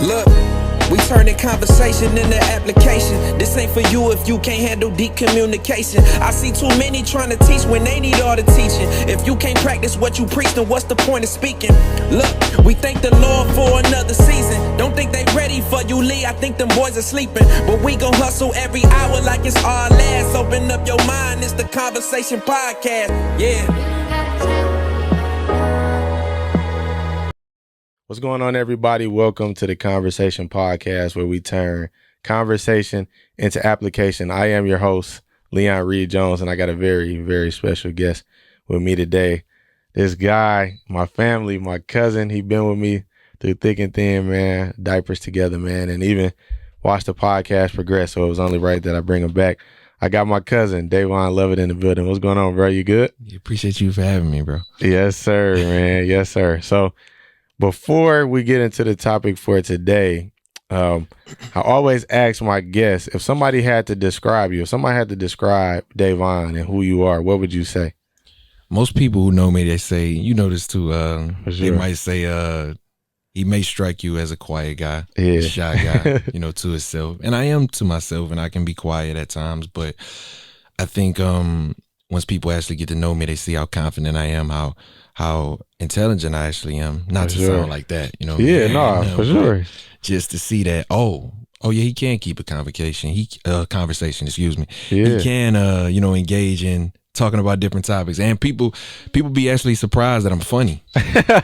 Look, we turning conversation into application. This ain't for you if you can't handle deep communication. I see too many trying to teach when they need all the teaching. If you can't practice what you preach, then what's the point of speaking? Look, we thank the Lord for another season. Don't think they ready for you, Lee. I think them boys are sleeping. But we gon' hustle every hour like it's our last. Open up your mind, it's the converSAYtion podcast. Yeah. What's going on, everybody? Welcome to the converSAYtion podcast, where we turn conversation into application. I am your host, Leon Reed Jones, and I got a very, very special guest with me today. This guy, my family, my cousin, he been with me through thick and thin, man, diapers together, man, and even watched the podcast progress, so it was only right that I bring him back. I got my cousin, Davon Lovett, in the building. What's going on, bro? You good? Appreciate you for having me, bro. Yes, sir, man. Yes, sir. So before we get into the topic for today, I always ask my guests, if somebody had to describe you, if somebody had to describe Davon and who you are, what would you say? Most people who know me, they say, you know this too, For they sure. might say he may strike you as a quiet guy, Yeah. a shy guy, to himself. And I am to myself, and I can be quiet at times, but I think once people actually get to know me, they see how confident I am, how intelligent I actually am. Not For to sure. sound like that, Yeah, no, for sure. Just to see that, oh yeah, he can keep a conversation. Conversation, excuse me. Yeah. He can, engage in talking about different topics, and people be actually surprised that I'm funny.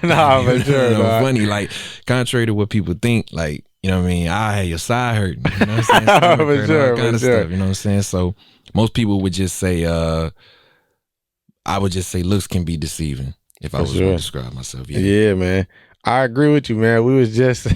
No, for sure. I'm funny, like contrary to what people think. Like, I had your side hurt. You know what I'm saying? Stomach For hurt, sure, all kind for of sure. stuff. You know what I'm saying? So most people would just say, I would just say looks can be deceiving if I was going to describe myself. Yeah, man. I agree with you, man. We was just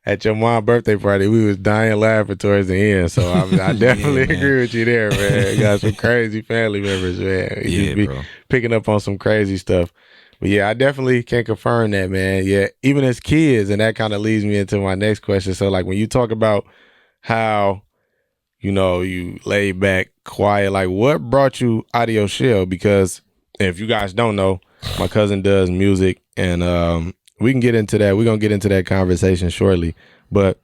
at your mom's birthday party. We was dying laughing towards the end. So I definitely agree with you there, man. You got some crazy family members, man. You just be bro. picking up on some crazy stuff. But yeah, I definitely can confirm that, man. Yeah, even as kids, and that kind of leads me into my next question. So like when you talk about how, you laid back, quiet, like what brought you out of your shell? Because if you guys don't know, my cousin does music, and we can get into that. We're going to get into that conversation shortly. But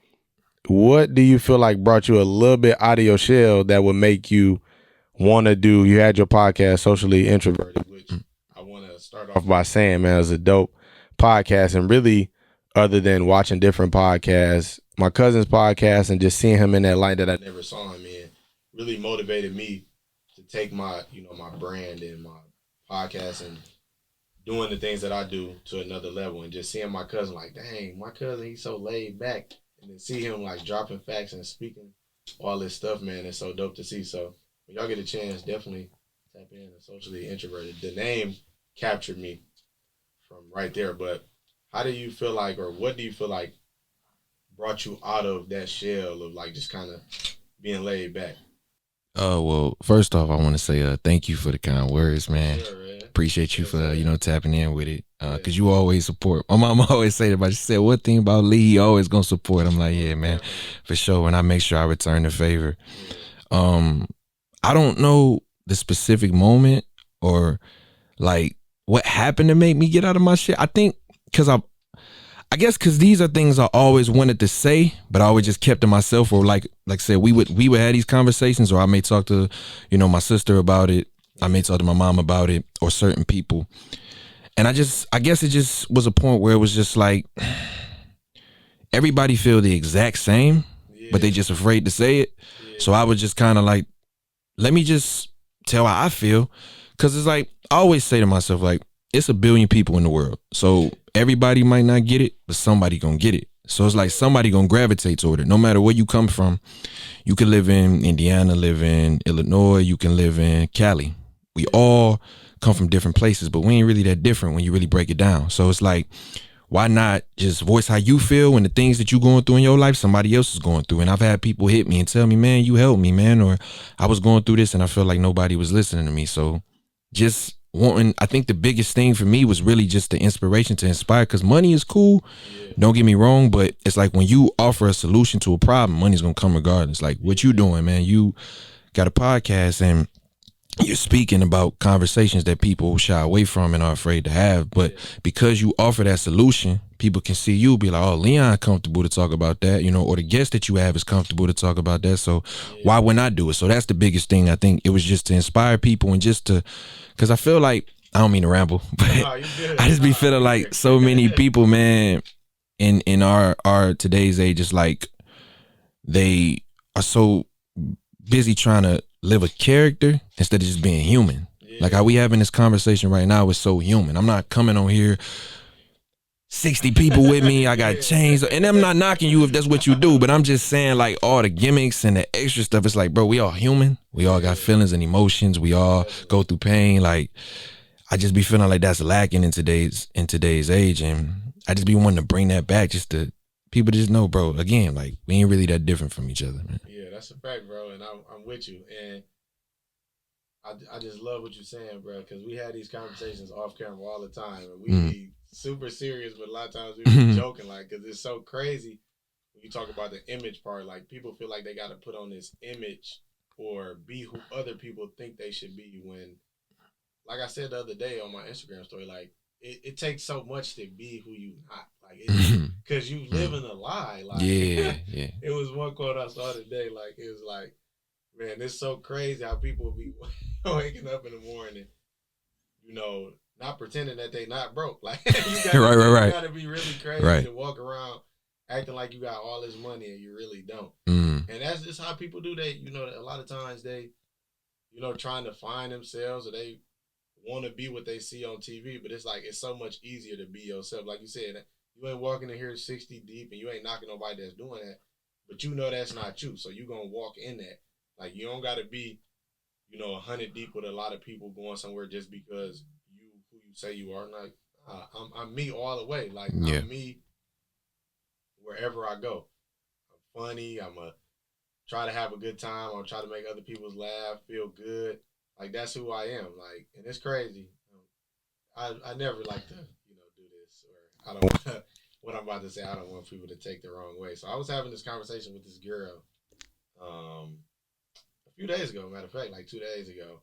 what do you feel like brought you a little bit out of your shell that would make you want to do, you had your podcast, Socially Introverted, which I want to start off by saying, man, it was a dope podcast. And really, other than watching different podcasts, my cousin's podcast and just seeing him in that light that I never saw him in really motivated me to take my, my brand and my podcast and doing the things that I do to another level, and just seeing my cousin like, dang, my cousin, he's so laid back, and then see him like dropping facts and speaking all this stuff, man, it's so dope to see. So when y'all get a chance, definitely tap in and Socially Introverted. The name captured me from right there. But how do you feel like, or what do you feel like brought you out of that shell of like just kind of being laid back? Well, first off, I want to say thank you for the kind words, man. Sure, man. Appreciate you for tapping in with it, because you always support. My mama always say that, but she said one thing about Lee, he always gonna support. I'm like, yeah, man, for sure, and I make sure I return the favor. I don't know the specific moment or like what happened to make me get out of my shit. I think because I guess because these are things I always wanted to say, but I always just kept to myself. Or like I said, we would have these conversations, or I may talk to my sister about it. I may talk to my mom about it, or certain people. And I guess it just was a point where it was just like everybody feel the exact same, but they just afraid to say it. So I was just kind of like, let me just tell how I feel. Cause it's like, I always say to myself, like, it's 1 billion people in the world. So everybody might not get it, but somebody gonna get it. So it's like somebody gonna gravitate toward it. No matter where you come from, you can live in Indiana, live in Illinois, you can live in Cali. We all come from different places, but we ain't really that different when you really break it down. So it's like, why not just voice how you feel when the things that you're going through in your life, somebody else is going through. And I've had people hit me and tell me, man, you helped me, man, or I was going through this and I feel like nobody was listening to me. So just wanting, I think the biggest thing for me was really just the inspiration to inspire, because money is cool. Don't get me wrong, but it's like when you offer a solution to a problem, money's going to come regardless. Like what you doing, man, you got a podcast and you're speaking about conversations that people shy away from and are afraid to have. But because you offer that solution, people can see you, be like, oh, Leon comfortable to talk about that, or the guest that you have is comfortable to talk about that. So why wouldn't I do it? So that's the biggest thing. I think it was just to inspire people and just to, because I feel like, I don't mean to ramble, but I just be feeling like so many people, man, in our today's age, is like they are so busy trying to live a character instead of just being human. Like how we having this conversation right now is so human. I'm not coming on here 60 people with me, I got chains, and I'm not knocking you if that's what you do, but I'm just saying, like, all the gimmicks and the extra stuff, it's like, bro, we all human, we all got feelings and emotions, we all go through pain. Like, I just be feeling like that's lacking in today's age, and I just be wanting to bring that back, just to people just know, bro, again, like, we ain't really that different from each other, man. Yeah, that's a fact, bro, and I'm with you, and I just love what you're saying, bro, because we had these conversations off camera all the time, and we be super serious, but a lot of times we be joking, like, because it's so crazy when you talk about the image part. Like, people feel like they got to put on this image or be who other people think they should be, when, like I said the other day on my Instagram story, like, it takes so much to be who you not, like, because you live in a lie. Like, yeah. It was one quote I saw today, like, it was like, man, it's so crazy how people be waking up in the morning, not pretending that they not broke. Like, you gotta be really crazy to walk around acting like you got all this money and you really don't. And that's just how people do. They, a lot of times they, trying to find themselves, or they want to be what they see on TV. But it's like, it's so much easier to be yourself. Like you said, you ain't walking in here 60 deep and you ain't knocking nobody that's doing that. But that's not you. So you going to walk in that. Like, you don't got to be, 100 deep with a lot of people going somewhere just because you who you say you are. Like, I'm me all the way. Like, I'm me wherever I go. I'm funny. I'm a try to have a good time. I'm try to make other people's laugh, feel good. Like, that's who I am. Like, and it's crazy. I never like to, do this, or I don't want what I'm about to say. I don't want people to take the wrong way. So I was having this conversation with this girl, a few days ago, matter of fact, like 2 days ago.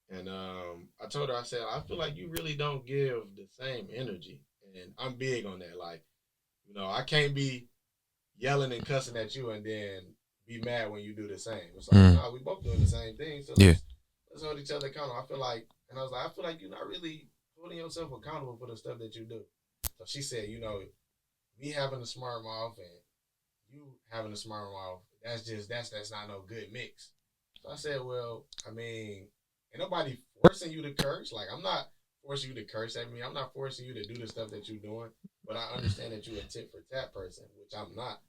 And I told her, I said, I feel like you really don't give the same energy. And I'm big on that. Like, I can't be yelling and cussing at you and then be mad when you do the same. It's like, nah, we both doing the same thing. So let's hold each other accountable. I feel like, and I was like, I feel like you're not really holding yourself accountable for the stuff that you do. So she said, me having a smart mouth and you having a smart mouth, that's not no good mix. So I said, well, I mean, ain't nobody forcing you to curse. Like, I'm not forcing you to curse at me. I'm not forcing you to do the stuff that you're doing. But I understand that you're a tit for tat person, which I'm not,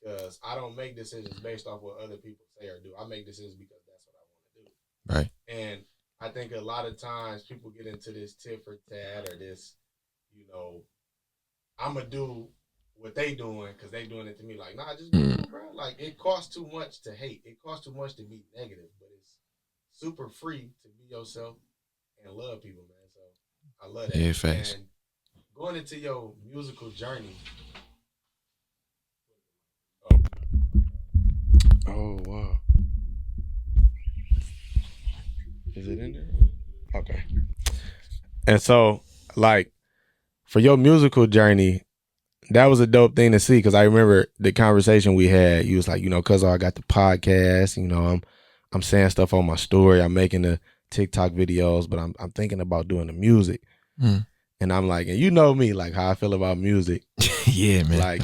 because I don't make decisions based off what other people say or do. I make decisions because that's what I want to do. Right. And I think a lot of times people get into this tit for tat, or this, I'm going to do what they doing because they doing it to me. Like, nah, just be you, bro. Like, it costs too much to hate. It costs too much to be negative, but it's super free to be yourself and love people, man. So I love that. Yeah, facts. And going into your musical journey. Oh, wow. Is it in there? Okay. And so, like, for your musical journey, that was a dope thing to see, because I remember the conversation we had. You was like, cuz I got the podcast, I'm saying stuff on my story, I'm making the TikTok videos, but I'm thinking about doing the music. And I'm like, and you know me, like, how I feel about music. Yeah, man. Like,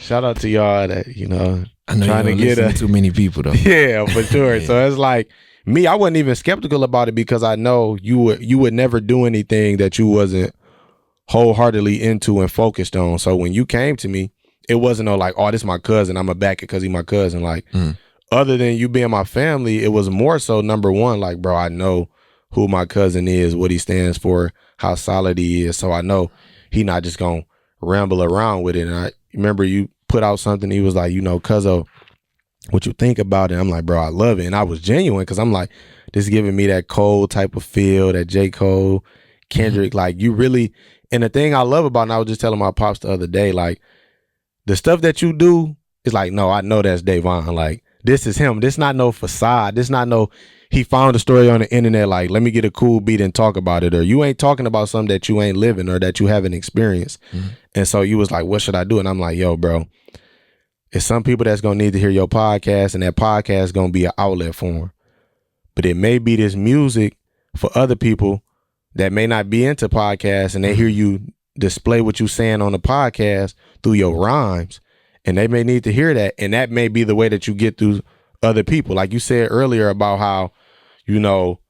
shout out to y'all that, I know trying to get too many people though. Yeah, for sure. Yeah. So it's like, me, I wasn't even skeptical about it, because I know you would never do anything that you wasn't wholeheartedly into and focused on. So when you came to me, it wasn't no like, oh, this is my cousin, I'm gonna back it because he's my cousin. Like, other than you being my family, it was more so, number one, like, bro, I know who my cousin is, what he stands for, how solid he is. So I know he not just gonna ramble around with it. And I remember you put out something, he was like, cuzzo, what you think about it? I'm like, bro, I love it. And I was genuine, because I'm like, this is giving me that Cole type of feel, that J. Cole, Kendrick, like, you really. And the thing I love about, and I was just telling my pops the other day, like, the stuff that you do is like, no, I know that's Davon. Like, this is him. This not no facade. This not no, he found a story on the internet, like, let me get a cool beat and talk about it. Or you ain't talking about something that you ain't living or that you haven't experienced. And so you was like, what should I do? And I'm like, yo, bro, it's some people that's going to need to hear your podcast, and that podcast is going to be an outlet for them. But it may be this music for other people that may not be into podcasts, and they hear you display what you saying on the podcast through your rhymes, and they may need to hear that. And that may be the way that you get through other people. Like you said earlier about how, you know,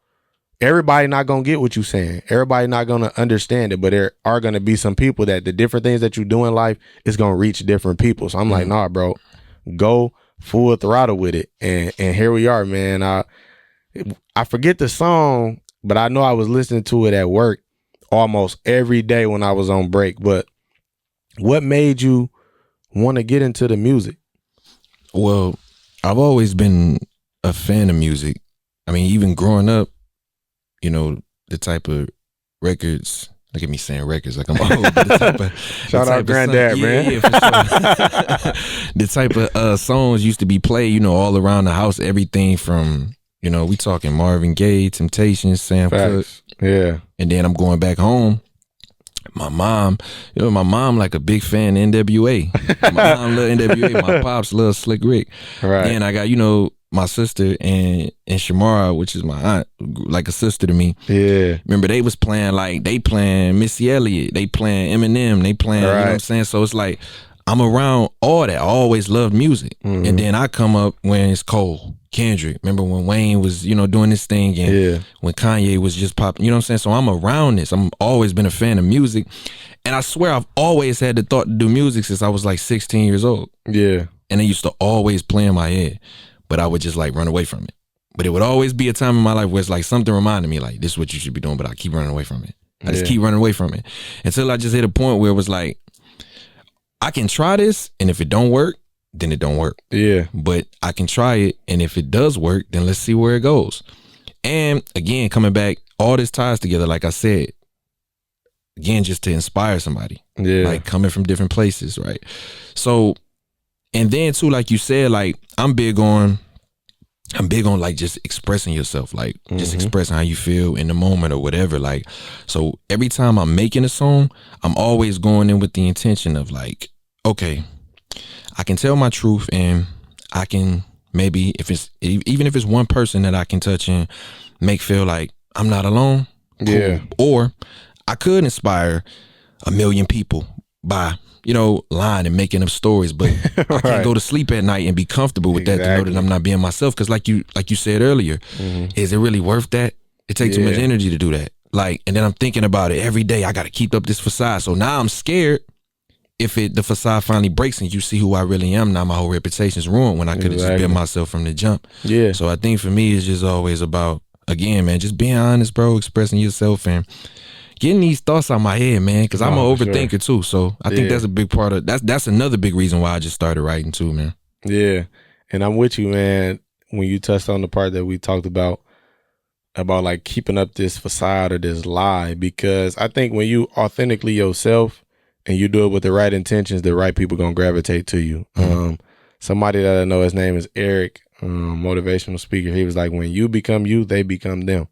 everybody not going to get what you saying. Everybody not going to understand it, but there are going to be some people that the different things that you do in life is going to reach different people. So I'm like, nah, bro, go full throttle with it. And here we are, man. I forget the song, but I know I was listening to it at work almost every day when I was on break. But what made you want to get into the music? Well, I've always been a fan of music. I mean, even growing up, you know, the type of records, look at me saying records like I'm old. But the type of, Shout out Granddad, man. Yeah, for sure. The type of songs used to be played, you know, all around the house, everything from, you know, we talking Marvin Gaye, Temptations, Sam Cooke. Yeah. And then I'm going back home. My mom like a big fan of NWA. My mom love NWA. My pops love Slick Rick. Right. And I got, you know, my sister and Shamara, which is my aunt, like a sister to me. Yeah. Remember, they was playing, like, they playing Missy Elliott, they playing Eminem, they playing, you know what I'm saying? So it's like, I'm around all that. I always loved music. And then I come up when it's Cole, Kendrick. Remember when Wayne was, you know, doing this thing, and when Kanye was just popping, you know what I'm saying? So I'm around this. I'm always been a fan of music. And I swear I've always had the thought to do music since I was like 16 years old. Yeah. And it used to always play in my head, but I would just like run away from it. But it would always be a time in my life where it's like something reminded me, like, this is what you should be doing, but I keep running away from it. I just keep running away from it until I just hit a point where it was like, I can try this, and if it don't work, then it don't work. Yeah. But I can try it, and if it does work, then let's see where it goes. And again, coming back, all this ties together, like I said, again, just to inspire somebody. Yeah. Like coming from different places, right? So, and then too, like you said, like I'm big on like just expressing yourself, like just expressing how you feel in the moment or whatever. Like, so every time I'm making a song, I'm always going in with the intention of like, okay, I can tell my truth, and I can maybe, even if it's one person that I can touch and make feel like I'm not alone. Cool. Yeah. Or I could inspire 1 million people by, you know, lying and making up stories, but I can't go to sleep at night and be comfortable with that, to know that I'm not being myself. Because like you said earlier, is it really worth that? It takes too much energy to do that. Like, and then I'm thinking about it every day. I got to keep up this facade. So now I'm scared if the facade finally breaks and you see who I really am. Now my whole reputation's ruined when I could have just been myself from the jump. Yeah. So I think for me, it's just always about, again, man, just being honest, bro, expressing yourself and getting these thoughts out my head, man, because I'm an overthinker too. So I think that's a big part of that's another big reason why I just started writing too, man. Yeah. And I'm with you, man, when you touched on the part that we talked about like keeping up this facade or this lie, because I think when you authentically yourself and you do it with the right intentions, the right people gonna gravitate to you. Somebody that I know, his name is Eric, motivational speaker. He was like, when you become you, they become them.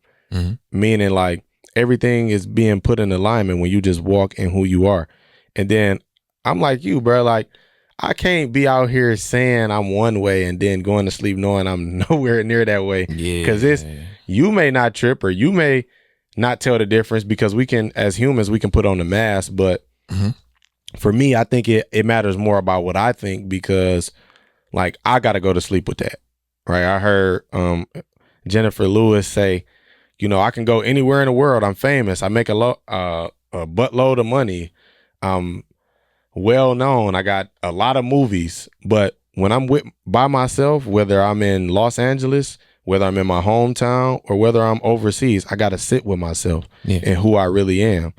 Meaning like, everything is being put in alignment when you just walk in who you are. And then I'm like you, bro. Like, I can't be out here saying I'm one way and then going to sleep knowing I'm nowhere near that way. Yeah. Because you may not trip, or you may not tell the difference, because we can, as humans, we can put on the mask. But for me, I think it matters more about what I think, because like I got to go to sleep with that. Right. I heard Jennifer Lewis say, you know, I can go anywhere in the world. I'm famous. I make a buttload of money. I'm well known. I got a lot of movies. But when I'm by myself, whether I'm in Los Angeles, whether I'm in my hometown, or whether I'm overseas, I got to sit with myself and who I really am.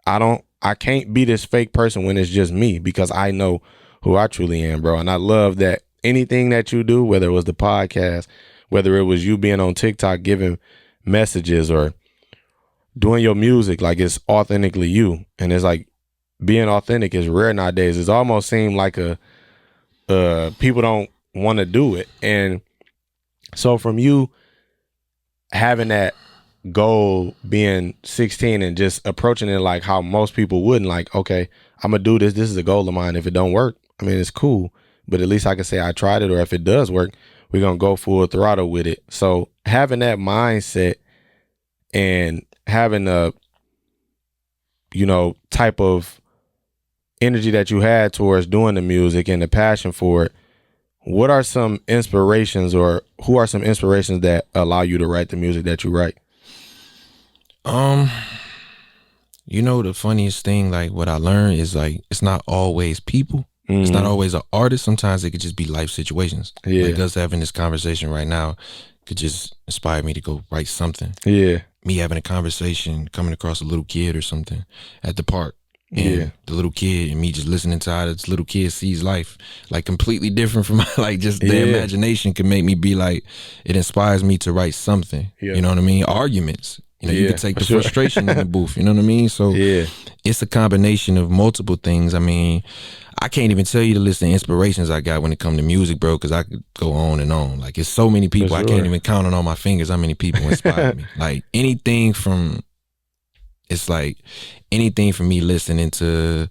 I can't be this fake person when it's just me, because I know who I truly am, bro. And I love that anything that you do, whether it was the podcast, whether it was you being on TikTok giving messages or doing your music, like it's authentically you. And it's like, being authentic is rare nowadays. It's almost seemed like people don't want to do it. And so from you having that goal being 16 and just approaching it like how most people wouldn't, like, okay, I'm gonna do this. This is a goal of mine. If it don't work, I mean, it's cool, but at least I can say I tried it. Or if it does work, we're gonna go full throttle with it. So having that mindset and having a, type of energy that you had towards doing the music and the passion for it, what are some inspirations, or who are some inspirations that allow you to write the music that you write? The funniest thing, like what I learned is like, it's not always people. It's not always an artist. Sometimes it could just be life situations. Yeah. Like us having this conversation right now could just inspire me to go write something. Yeah. Me having a conversation, coming across a little kid or something at the park. And the little kid and me just listening to how this little kid sees life, like completely different from like just their imagination can make me be like, it inspires me to write something. You know what I mean? Arguments. You can take the frustration in the booth. You know what I mean? So it's a combination of multiple things. I mean, I can't even tell you the list of inspirations I got when it comes to music, bro, because I could go on and on. Like, it's so many people. I can't even count on my fingers how many people inspire me. Like, anything from me listening to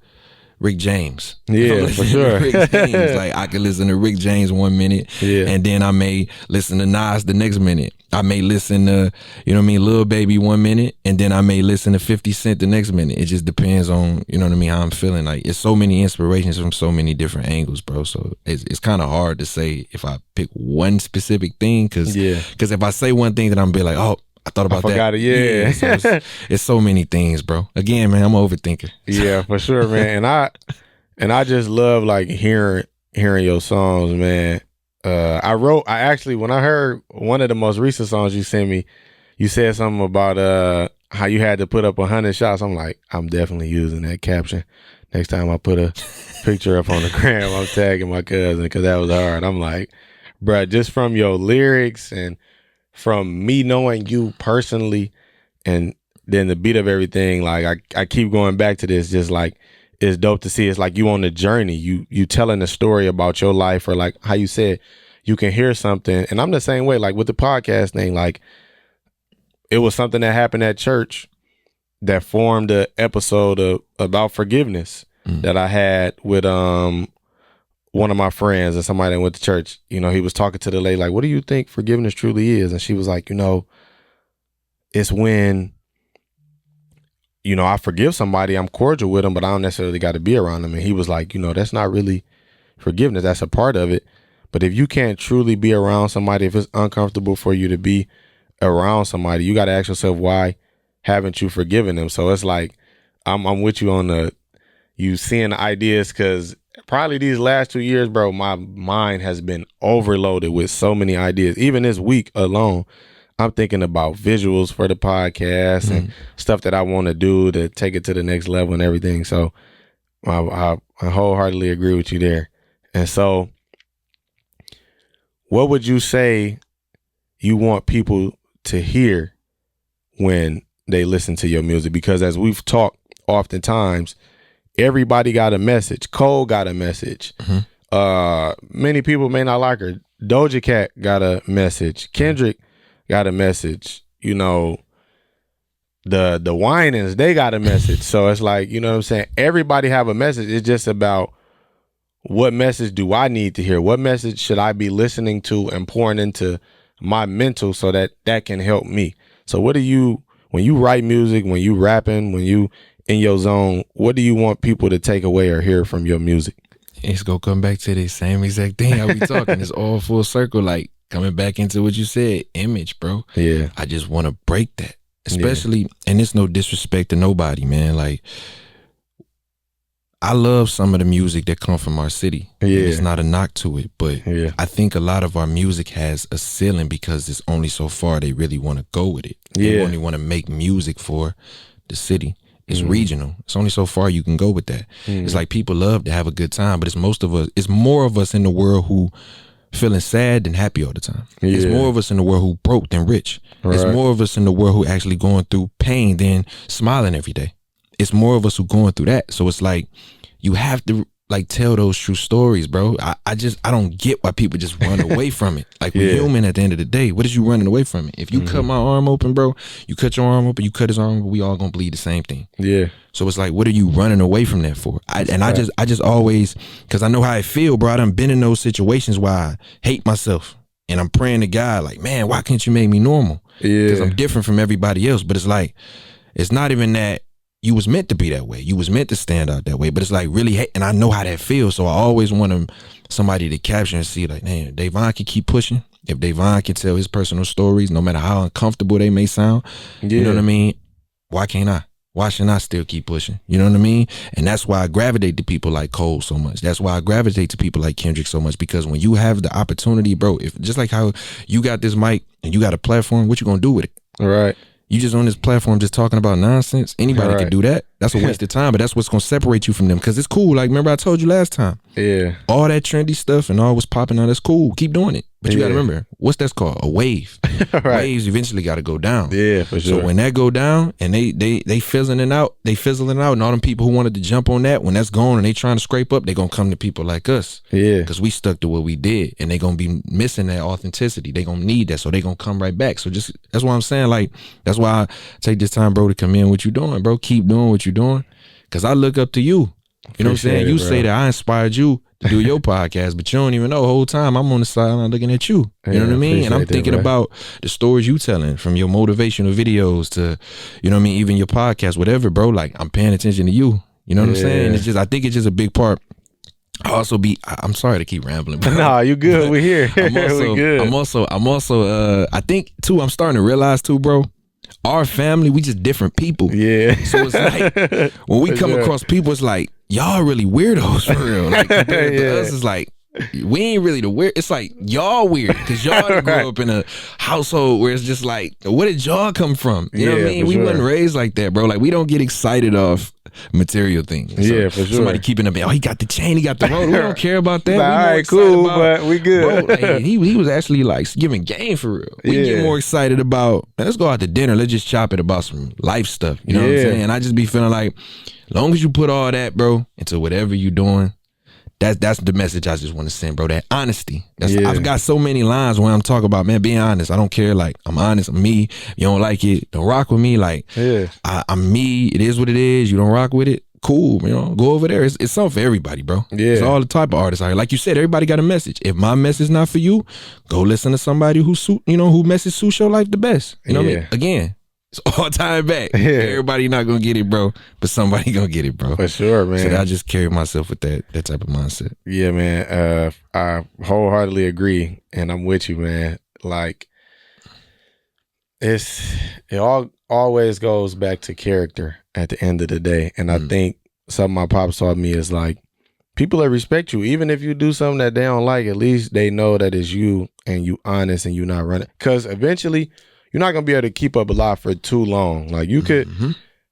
Rick James. Yeah, for sure. Rick James. Like, I could listen to Rick James 1 minute, and then I may listen to Nas the next minute. I may listen to, Lil Baby 1 minute, and then I may listen to 50 Cent the next minute. It just depends on, how I'm feeling. Like, it's so many inspirations from so many different angles, bro. So it's kind of hard to say if I pick one specific thing, because if I say one thing, then I'm be like, oh, I thought about that. I forgot it, So it's so many things, bro. Again, man, I'm an overthinker. Yeah, for sure, man. And I just love like hearing your songs, man. I actually, when I heard one of the most recent songs you sent me, you said something about how you had to put up 100 shots. I'm like, I'm definitely using that caption. Next time I put a picture up on the gram, I'm tagging my cousin, because that was hard. I'm like, bruh, just from your lyrics and from me knowing you personally, and then the beat of everything, like I keep going back to this, just like, it's dope to see. It's like you on the journey, you telling a story about your life, or like how you said, you can hear something. And I'm the same way, like with the podcast thing, like it was something that happened at church that formed an episode about forgiveness that I had with one of my friends and somebody that went to church. He was talking to the lady, like, what do you think forgiveness truly is? And she was like, it's when, I forgive somebody, I'm cordial with them, but I don't necessarily got to be around them. And he was like, that's not really forgiveness. That's a part of it. But if you can't truly be around somebody, if it's uncomfortable for you to be around somebody, you got to ask yourself, why haven't you forgiven them? So it's like, I'm with you on you seeing the ideas, because probably these last 2 years, bro, my mind has been overloaded with so many ideas. Even this week alone, I'm thinking about visuals for the podcast and stuff that I want to do to take it to the next level and everything. So I wholeheartedly agree with you there. And so what would you say you want people to hear when they listen to your music? Because as we've talked oftentimes, everybody got a message. Cole got a message. Many people may not like her. Doja Cat got a message. Kendrick got a message. The Winans, they got a message. So it's like, you know what I'm saying? Everybody have a message. It's just about, what message do I need to hear? What message should I be listening to and pouring into my mental so that can help me? So what do you, when you write music, when you rapping, when you in your zone, what do you want people to take away or hear from your music? It's gonna come back to the same exact thing I be talking. It's all full circle, like coming back into what you said, image, bro. Yeah. I just want to break that, especially, and it's no disrespect to nobody, man. Like, I love some of the music that come from our city. Yeah. It's not a knock to it, but I think a lot of our music has a ceiling because it's only so far they really want to go with it. They only want to make music for the city. It's regional. It's only so far you can go with that. It's like people love to have a good time, but it's more of us in the world who feeling sad than happy all the time. It's more of us in the world who broke than rich. It's more of us in the world who actually going through pain than smiling every day. It's more of us who going through that. So it's like, you have to like tell those true stories, bro. I don't get why people just run away from it. Like we're human at the end of the day. What is you running away from it? If you cut my arm open, bro, you cut your arm open, you cut his arm open, we all gonna bleed the same thing. Yeah. So it's like, what are you running away from that for? I just always, because I know how I feel, bro. I done been in those situations where I hate myself. And I'm praying to God, like, man, why can't you make me normal? Yeah. Because I'm different from everybody else. But it's like, it's not even that you was meant to be that way. You was meant to stand out that way. But it's like really, and I know how that feels. So I always want somebody to capture and see, like, man, Davon can keep pushing. If Davon can tell his personal stories, no matter how uncomfortable they may sound, you know what I mean? Why can't I? Why shouldn't I still keep pushing? You know what I mean? And that's why I gravitate to people like Cole so much. That's why I gravitate to people like Kendrick so much, because when you have the opportunity, bro, if just like how you got this mic and you got a platform, what you gonna do with it? All right. You just on this platform just talking about nonsense. Anybody can do that. That's a waste of time, but that's what's gonna separate you from them. Because it's cool. Like, remember I told you last time. Yeah. All that trendy stuff and all what's popping out, that's cool. Keep doing it. But you gotta remember, what's that's called? A wave. Right. Waves eventually gotta go down. Yeah, for sure. So when that go down and they fizzling it out, and all them people who wanted to jump on that, when that's gone and they trying to scrape up, they gonna come to people like us. Yeah. Because we stuck to what we did, and they gonna be missing that authenticity. They gonna need that, so they gonna come right back. So just, that's what I'm saying. Like, that's why I take this time, bro, to come in what you doing, bro. Keep doing what you're doing. Cause I look up to you. You know what I'm saying? You say that I inspired you to do your podcast, but you don't even know the whole time I'm on the sideline looking at you. You know what I mean? And I'm thinking about the stories you telling, from your motivational videos to, you know what I mean, even your podcast, whatever, bro. Like, I'm paying attention to you. You know what I'm saying? It's just, I think it's just a big part. I'm sorry to keep rambling, bro. Nah, you good. We're here. We good. I'm also I think too, I'm starting to realize too, bro, our family, we just different people. Yeah. So it's like, when we come across people, it's like, y'all really weirdos for real. Like, compared to us, it's like, we ain't really the weird. It's like, y'all weird, because y'all grew up in a household where it's just like, where did y'all come from? You know what I mean? We wasn't raised like that, bro. Like, we don't get excited off material things. So for sure. Somebody keeping up, oh, he got the chain, he got the road. We don't care about that. All right, cool, but we good. Bro, like, he was actually like giving game for real. We get more excited about, man, let's go out to dinner. Let's just chop it about some life stuff. You know what I'm saying? And I just be feeling like, as long as you put all that, bro, into whatever you doing, that's the message I just want to send, bro. That honesty. I've got so many lines when I'm talking about, man, being honest. I don't care. Like, I'm honest. I'm me. You don't like it, don't rock with me. Like, I'm me. It is what it is. You don't rock with it, cool. You know, go over there. It's something for everybody, bro. It's all the type of artists out here. Like you said, everybody got a message. If my message not for you, go listen to somebody who message suits your life the best. You know what I mean? Again, it's all time back. Everybody not gonna get it, bro, but somebody gonna get it, bro. For sure, man. So I just carry myself with that type of mindset. Yeah, man. I wholeheartedly agree, and I'm with you, man. Like, it always goes back to character at the end of the day, and I think something my pops taught me is like, people that respect you, even if you do something that they don't like, at least they know that it's you and you honest and you not running. Because eventually, you're not going to be able to keep up a lot for too long. Like, you could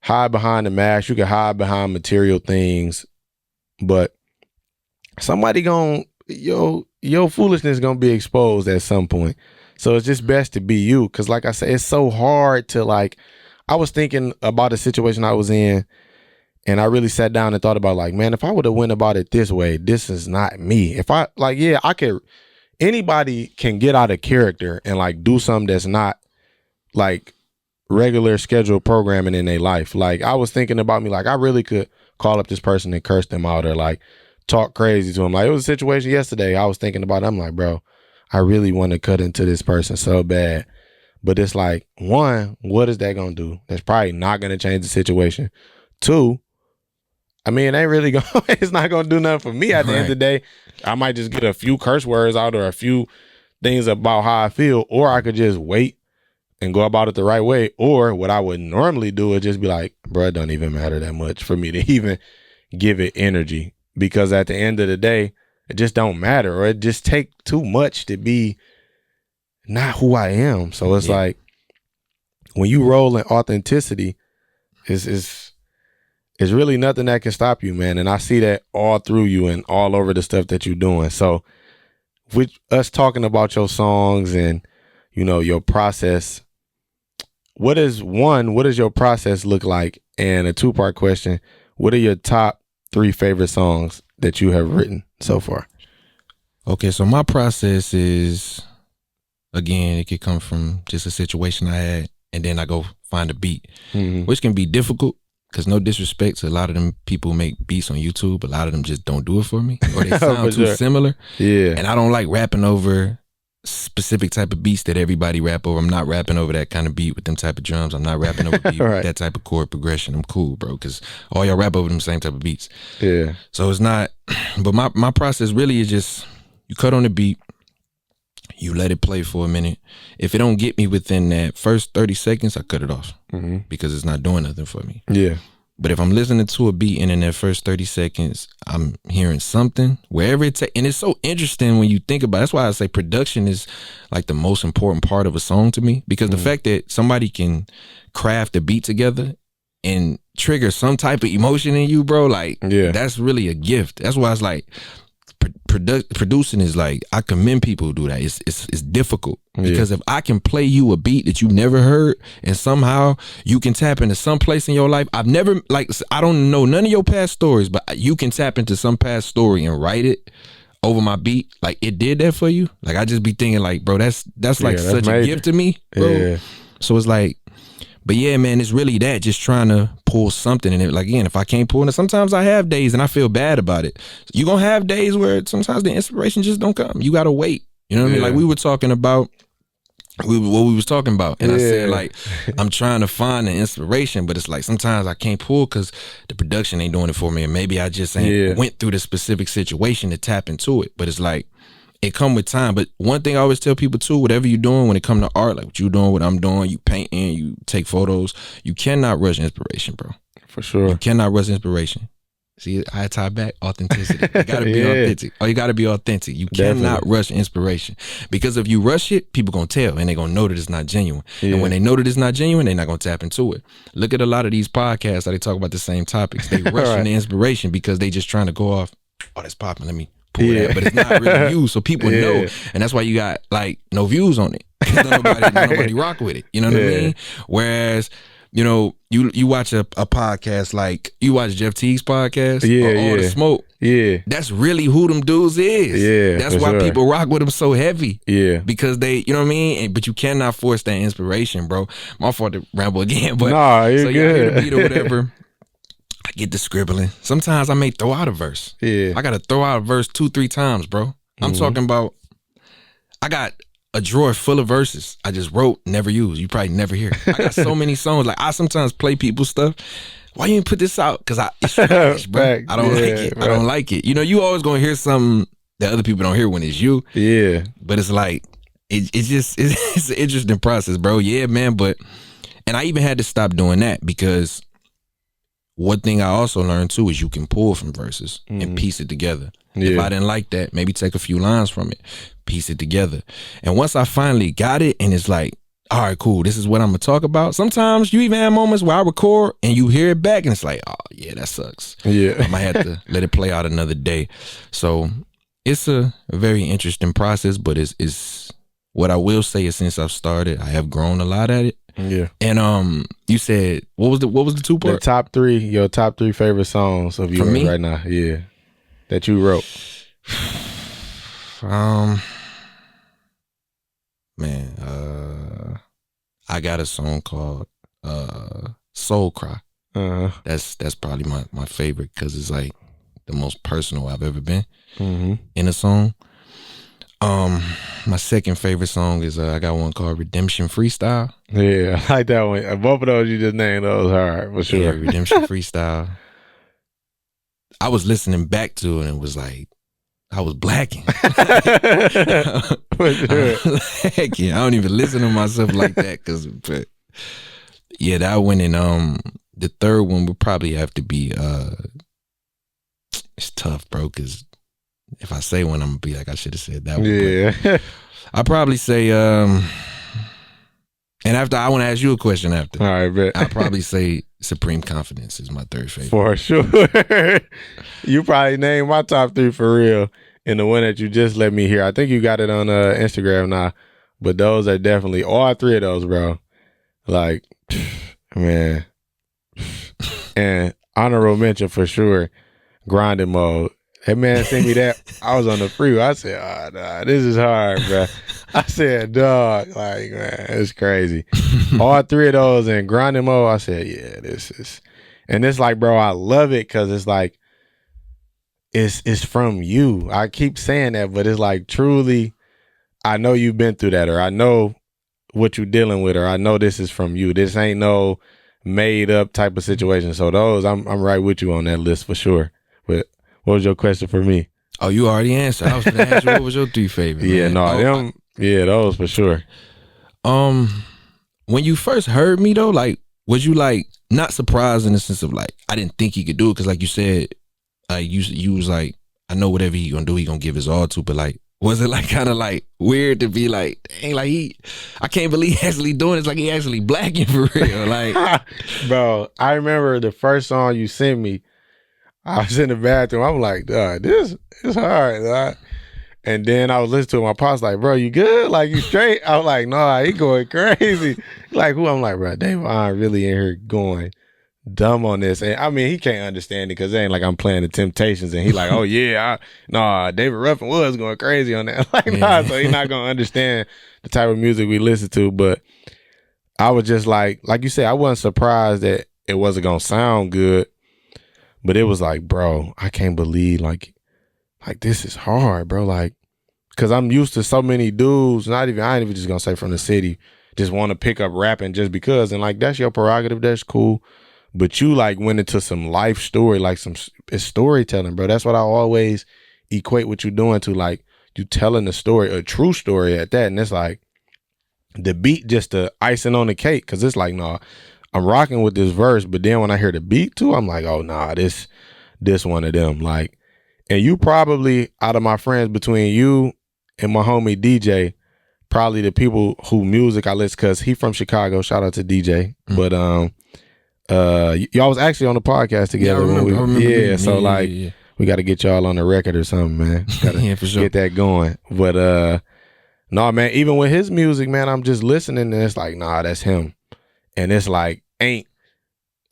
hide behind the mask, you could hide behind material things, but somebody your foolishness going to be exposed at some point. So it's just best to be you. Because like I said, it's so hard to, like, I was thinking about a situation I was in, and I really sat down and thought about, like, man, if I would have went about it this way, this is not me. If I, like, I could, anybody can get out of character and, like, do something that's not, like, regular scheduled programming in their life. Like, I was thinking about me, like, I really could call up this person and curse them out or, like, talk crazy to them. Like, it was a situation yesterday I was thinking about. I'm like, bro, I really want to cut into this person so bad. But it's like, one, what is that going to do? That's probably not going to change the situation. Two, I mean, it ain't really going to, it's not going to do nothing for me at the end of the day. I might just get a few curse words out or a few things about how I feel, or I could just wait and go about it the right way. Or what I would normally do is just be like, bro, it don't even matter that much for me to even give it energy, because at the end of the day, it just don't matter, or it just take too much to be not who I am. So it's like, when you roll in authenticity, it's really nothing that can stop you, man. And I see that all through you and all over the stuff that you're doing. So with us talking about your songs and, you know, your process, what does your process look like? And a two-part question, what are your top 3 favorite songs that you have written so far? Okay, so my process is, again, it could come from just a situation I had, and then I go find a beat, which can be difficult. Because no disrespect to a lot of them people who make beats on YouTube, a lot of them just don't do it for me, or they sound too similar. Yeah, and I don't like rapping over specific type of beats that everybody rap over. I'm not rapping over that kind of beat with them type of drums. I'm not rapping over beat with that type of chord progression. I'm cool, bro, because all y'all rap over them same type of beats. Yeah. So it's not, but my process really is just, you cut on the beat, you let it play for a minute. If it don't get me within that first 30 seconds, I cut it off because it's not doing nothing for me. Yeah. But if I'm listening to a beat and in that first 30 seconds, I'm hearing something, wherever it's and it's so interesting when you think about it. That's why I say production is like the most important part of a song to me, because the fact that somebody can craft a beat together and trigger some type of emotion in you, bro, like that's really a gift. That's why it's like producing is like, I commend people who do that. It's difficult because if I can play you a beat that you never heard and somehow you can tap into some place in your life, I've never, like, I don't know none of your past stories, but you can tap into some past story and write it over my beat. Like, it did that for you. Like, I just be thinking like, bro, that's like such a gift to me, bro. Yeah. So it's like, but yeah, man, it's really that, just trying to pull something in it. Like, again, if I can't pull it, sometimes I have days and I feel bad about it. You gonna have days where sometimes the inspiration just don't come. You gotta wait. You know what I mean? Like, we were talking about what we was talking about, and I said, like, I'm trying to find the inspiration, but it's like sometimes I can't pull because the production ain't doing it for me, and maybe I just ain't went through the specific situation to tap into it. But it's like, it come with time. But one thing I always tell people too, whatever you're doing when it come to art, like what you doing, what I'm doing, you painting, you take photos, you cannot rush inspiration, bro. For sure. You cannot rush inspiration. See, I tie back authenticity. You gotta be authentic. Oh, you gotta be authentic. You cannot rush inspiration, because if you rush it, people gonna tell, and they gonna know that it's not genuine. And when they know that it's not genuine, they're not gonna tap into it. Look at a lot of these podcasts that they talk about the same topics. They rushing the inspiration because they just trying to go off. Oh, that's popping. Let me pull that, but it's not really you, so people know, and that's why you got like no views on it. Nobody rock with it. You know what I mean? Whereas, you know, you watch a podcast, like you watch Jeff Teague's podcast, All the Smoke. Yeah, that's really who them dudes is. Yeah, that's why people rock with them so heavy. Yeah, because they, you know what I mean. But you cannot force that inspiration, bro. My fault to ramble again, but nah, you're good. Hear the beat or whatever. I get the scribbling. Sometimes I may throw out a verse. Yeah. I got to throw out a verse 2-3 times, bro. I'm talking about, I got a drawer full of verses I just wrote, never used. You probably never hear. I got so many songs. Like, I sometimes play people's stuff. Why you didn't put this out? Because it's trash, bro. I don't like it. Right. I don't like it. You know, you always going to hear something that other people don't hear when it's you. Yeah. But it's like, it's an interesting process, bro. Yeah, man. But, and I even had to stop doing that, because one thing I also learned too is you can pull from verses and piece it together. If I didn't like that, maybe take a few lines from it, piece it together. And once I finally got it, and it's like, all right, cool, this is what I'm gonna talk about. Sometimes you even have moments where I record and you hear it back and it's like, oh yeah, that sucks. Yeah, I might have to let it play out another day. So it's a very interesting process, but it's what I will say is, since I've started, I have grown a lot at it. Yeah. And you said, what was the 2 part? Your top three favorite songs of yours right now. Yeah. That you wrote. Man, I got a song called Soul Cry. That's probably my favorite, because it's like the most personal I've ever been in a song. My second favorite song is I got one called Redemption Freestyle. Yeah, I like that one. Both of those you just named, those hard for sure. Yeah, Redemption Freestyle. I was listening back to it and was like, I was blacking. For sure. I don't even listen to myself like that, but yeah, that one. And the third one would probably have to be it's tough, bro, because if I say one, I'm gonna be like, I should have said that one. Yeah. I'll probably say, and after, I want to ask you a question after. All right, bet. I'll probably say Supreme Confidence is my third favorite. For sure. You probably named my top three for real, and the one that you just let me hear. I think you got it on Instagram now, but those are definitely, all three of those, bro. Like, man. And honorable mention for sure, Grinding Mode. That man sent me that. I was on the freeway. I said, "Oh, nah, this is hard, bro." I said, "Dog, like, man, it's crazy." All three of those in grinding mode. I said, "Yeah, this is," and it's like, bro, I love it because it's like, it's from you. I keep saying that, but it's like truly, I know you've been through that, or I know what you're dealing with, or I know this is from you. This ain't no made up type of situation. So those, I'm right with you on that list for sure. But what was your question for me? Oh, you already answered. I was going to ask you what was your 3 favorite. Yeah, man? no, them, yeah, those for sure. When you first heard me though, like, was you like not surprised in the sense of like I didn't think he could do it? Because like you said, you was like, I know whatever he gonna do, he gonna give his all to. But like, was it like kind of like weird to be like, dang, like I can't believe he actually doing this, like he actually blacking for real, like. Bro, I remember the first song you sent me. I was in the bathroom. I'm like, dog, this is hard, dog. And then I was listening to it. My pop's like, bro, you good? Like, you straight? I was like, nah, he going crazy. Like, who? I'm like, bro, David, I'm really in here going dumb on this. And I mean, he can't understand it because it ain't like I'm playing the Temptations and he like, oh yeah, David Ruffin was going crazy on that. Like, nah, so he's not gonna understand the type of music we listen to. But I was just like you said, I wasn't surprised that it wasn't gonna sound good. But it was like, bro, I can't believe like this is hard, bro. Like, cause I'm used to so many dudes, I ain't even just gonna say from the city, just want to pick up rapping just because. And like, that's your prerogative. That's cool. But you like went into some life story, like it's storytelling, bro. That's what I always equate what you're doing to, like, you telling the story, a true story at that. And it's like the beat, just the icing on the cake. Cause it's like, nah, I'm rocking with this verse. But then when I hear the beat too, I'm like, oh nah, this one of them. Like, and you probably, out of my friends, between you and my homie DJ, probably the people who music I listen, cause he from Chicago. Shout out to DJ. But y'all was actually on the podcast together. Yeah, I remember. So like, we got to get y'all on the record or something, man. Gotta yeah, for sure. get that going. But no, man, even with his music, man, I'm just listening and it's like, nah, that's him. And it's like, ain't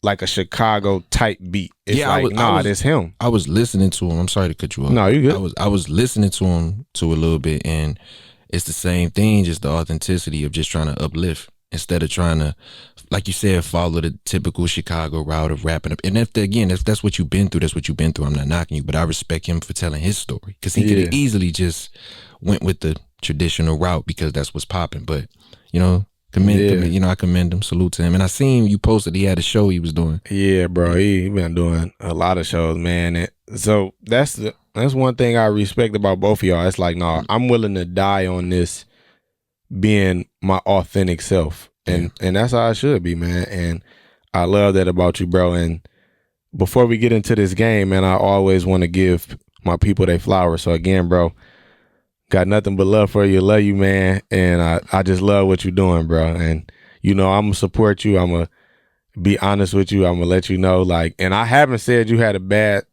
like a Chicago type beat. It's it's him. I was listening to him. I'm sorry to cut you off. No, you good. I was listening to him a little bit, and it's the same thing, just the authenticity of just trying to uplift instead of trying to, like you said, follow the typical Chicago route of wrapping up. And if that's what you've been through, that's what you've been through. I'm not knocking you, but I respect him for telling his story, because he could have easily just went with the traditional route because that's what's popping. But I commend him, salute to him. And I seen you posted he had a show he was doing. Yeah, bro, he been doing a lot of shows, man. And so that's one thing I respect about both of y'all. It's like, no, I'm willing to die on this being my authentic self. And that's how I should be, man. And I love that about you, bro. And before we get into this game, man, I always want to give my people their flowers. So again, bro, got nothing but love for you. Love you, man. And I just love what you're doing, bro. And, I'm going to support you. I'm going to be honest with you. I'm going to let you know, like, and I haven't said you had a bad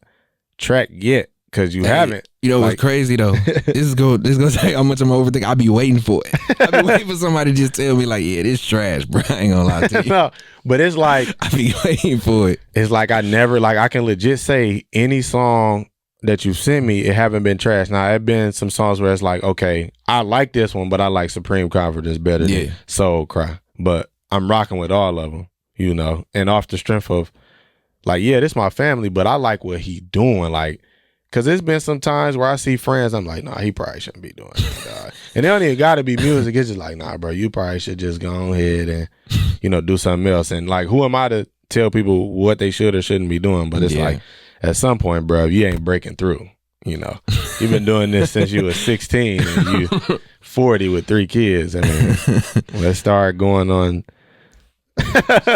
track yet, because you haven't. What's crazy, though? this is going to say how much I'm overthinking. I be waiting for it. I be waiting for somebody to just tell me, like, yeah, this trash, bro. I ain't going to lie to you. No, but it's like, I be waiting for it. It's like I can legit say any song that you've sent me, it haven't been trash. Now, it been some songs where it's like, okay, I like this one, but I like Supreme Confidence better than Soul Cry. But I'm rocking with all of them, and off the strength of, like, yeah, this my family, but I like what he doing, like, because there's been some times where I see friends, I'm like, nah, he probably shouldn't be doing this, dog. And it don't even got to be music. It's just like, nah, bro, you probably should just go ahead and, do something else. And, like, who am I to tell people what they should or shouldn't be doing? But it's like, at some point, bro, you ain't breaking through, You've been doing this since you were 16 and you 40 with 3 kids. I mean, let's start going on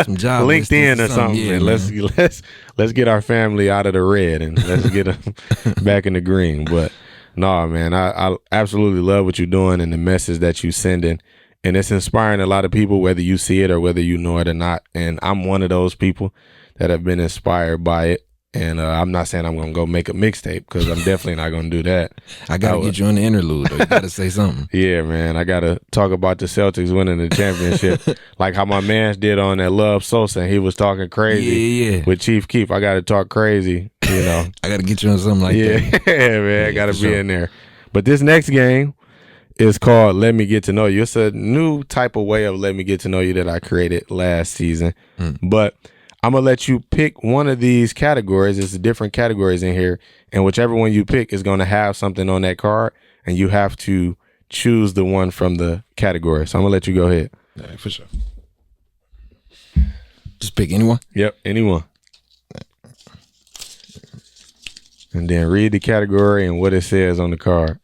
some job LinkedIn or something. Yeah, and let's get our family out of the red and let's get them back in the green. But no, man, I absolutely love what you're doing and the message that you're sending. And it's inspiring a lot of people, whether you see it or whether you know it or not. And I'm one of those people that have been inspired by it. And I'm not saying I'm gonna go make a mixtape because I'm definitely not gonna do that. I gotta get you on the interlude though. You gotta say something. Yeah, man. I gotta talk about the Celtics winning the championship, like how my man did on that Love Sosa. And he was talking crazy with Chief Keef. I gotta talk crazy, you know. I gotta get you on something like that. Yeah, man. I gotta be in there. But this next game is called Let Me Get to Know You. It's a new type of way of Let Me Get to Know You that I created last season. But I'm going to let you pick one of these categories. There's different categories in here. And whichever one you pick is going to have something on that card. And you have to choose the one from the category. So I'm going to let you go ahead. Yeah, for sure. Just pick anyone? Yep, anyone. And then read the category and what it says on the card.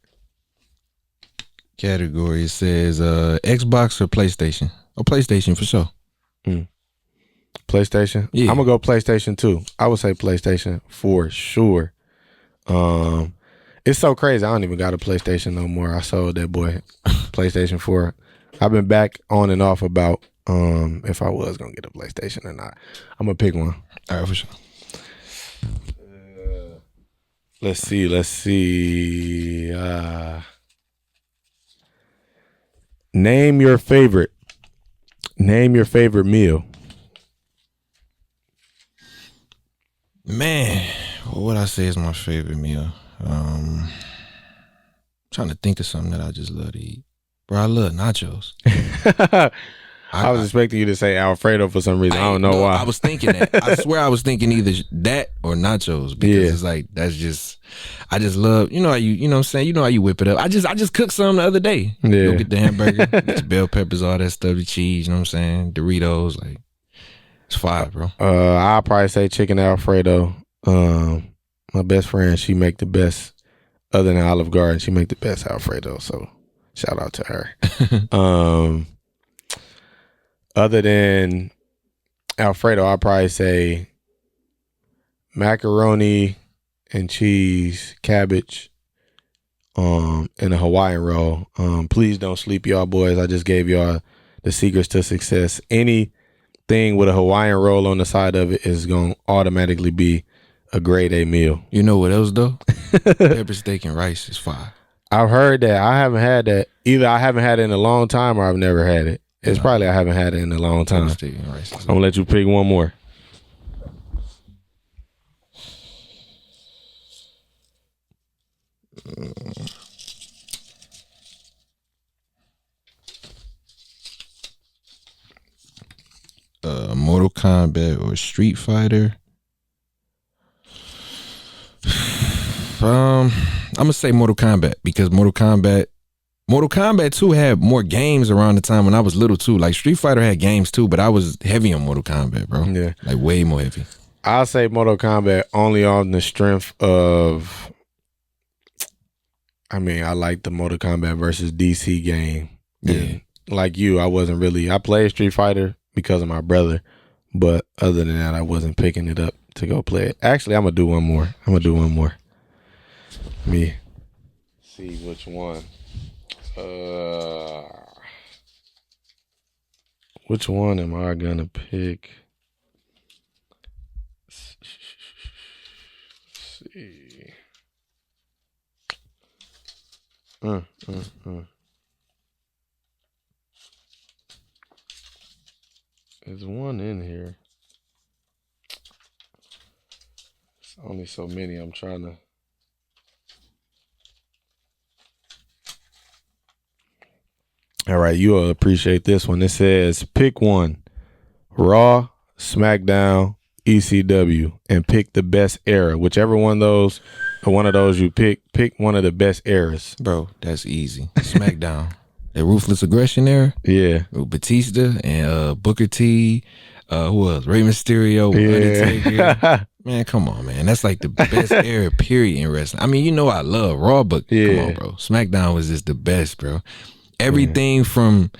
Category, it says Xbox or PlayStation. Oh, PlayStation for sure. PlayStation? Yeah. I'm going to go PlayStation 2. I would say PlayStation for sure. It's so crazy. I don't even got a PlayStation no more. I sold that boy PlayStation 4. I've been back on and off about if I was going to get a PlayStation or not. I'm going to pick one. All right, for sure. Let's see. Name your favorite meal. Man, what would I say is my favorite meal? Trying to think of something that I just love to eat. Bro, I love nachos. I was expecting you to say Alfredo for some reason. I don't know why. I was thinking that. I swear I was thinking either that or nachos because it's like I just love, you know what I'm saying? You know how you whip it up. I just cooked some the other day. Yeah. Go get the hamburger, the bell peppers, all that stuff, the cheese, you know what I'm saying? Doritos, like it's fire, bro. I'll probably say chicken Alfredo. My best friend, she make the best, other than Olive Garden, she make the best Alfredo. So shout out to her. Other than Alfredo, I'll probably say macaroni and cheese, cabbage, and a Hawaiian roll. Please don't sleep, y'all boys. I just gave y'all the secrets to success. Anything with a Hawaiian roll on the side of it is going to automatically be a grade A meal. You know what else though? Pepper steak and rice is fire. I've heard that. I haven't had that. Either I haven't had it in a long time or I've never had it. It's probably I haven't had it in a long time. Pepper steak and rice. I'm going to let you pick one more. Mortal Kombat or Street Fighter. I'm gonna say Mortal Kombat because Mortal Kombat 2 had more games around the time when I was little too. Like Street Fighter had games too, but I was heavy on Mortal Kombat, bro. Yeah. Like way more heavy. I'll say Mortal Kombat only on the strength of, I like the Mortal Kombat versus DC game. Yeah. And like you, I played Street Fighter because of my brother, but other than that, I wasn't picking it up to go play it. Actually, I'm going to do one more. Let me see which one. Which one am I going to pick? Let's see. There's one in here. It's only so many. I'm trying to. All right, you'll appreciate this one. It says pick one: Raw, SmackDown, ECW, and pick the best era. Whichever one of those you pick one of the best eras. Bro, that's easy. SmackDown. The Ruthless Aggression era. Yeah. With Batista and Booker T. Who else? Rey Mysterio, Undertaker. Man, come on, man. That's like the best era, period, in wrestling. I mean, you know I love Raw, but come on, bro. SmackDown was just the best, bro. Everything from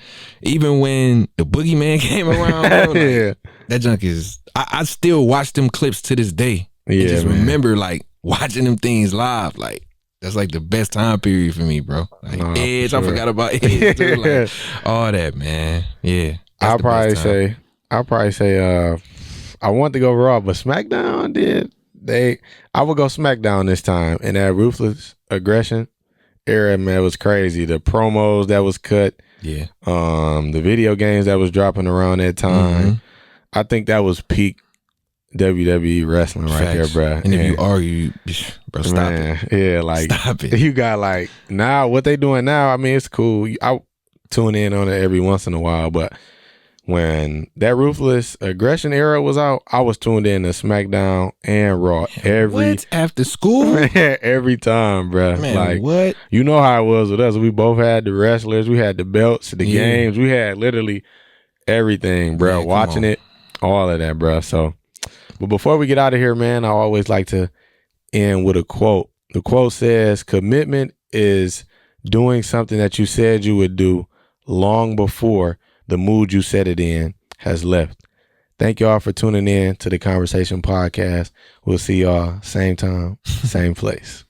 even when the Boogeyman came around, bro, like, that junk is. I still watch them clips to this day. Yeah, and just man. remember like watching them things live. Like that's like the best time period for me, bro. Like Edge, I forgot about Edge. Too. Like, all that, man. Yeah, I'll probably say. I want to go Raw, but SmackDown I would go SmackDown this time, and that Ruthless Aggression era, man, was crazy. The promos that was cut, Yeah. the video games that was dropping around that time. I think that was peak WWE wrestling right there, bro. And if you argue, bro, stop it. Yeah, like Stop it. you got like now what they doing now. I mean, it's cool. I tune in on it every once in a while, but when that Ruthless Aggression era was out, I was tuned in to SmackDown and Raw What? After school? every time, bro. Man, like what? you know how it was with us. We both had the wrestlers, we had the belts, the games, we had literally everything, bro. Man, watching it, all of that, bro. So, but before we get out of here, man, I always like to end with a quote. The quote says, "Commitment is doing something that you said you would do long before the mood you set it in has left." Thank y'all for tuning in to the converSAYtion podcast. We'll see y'all same time, same place.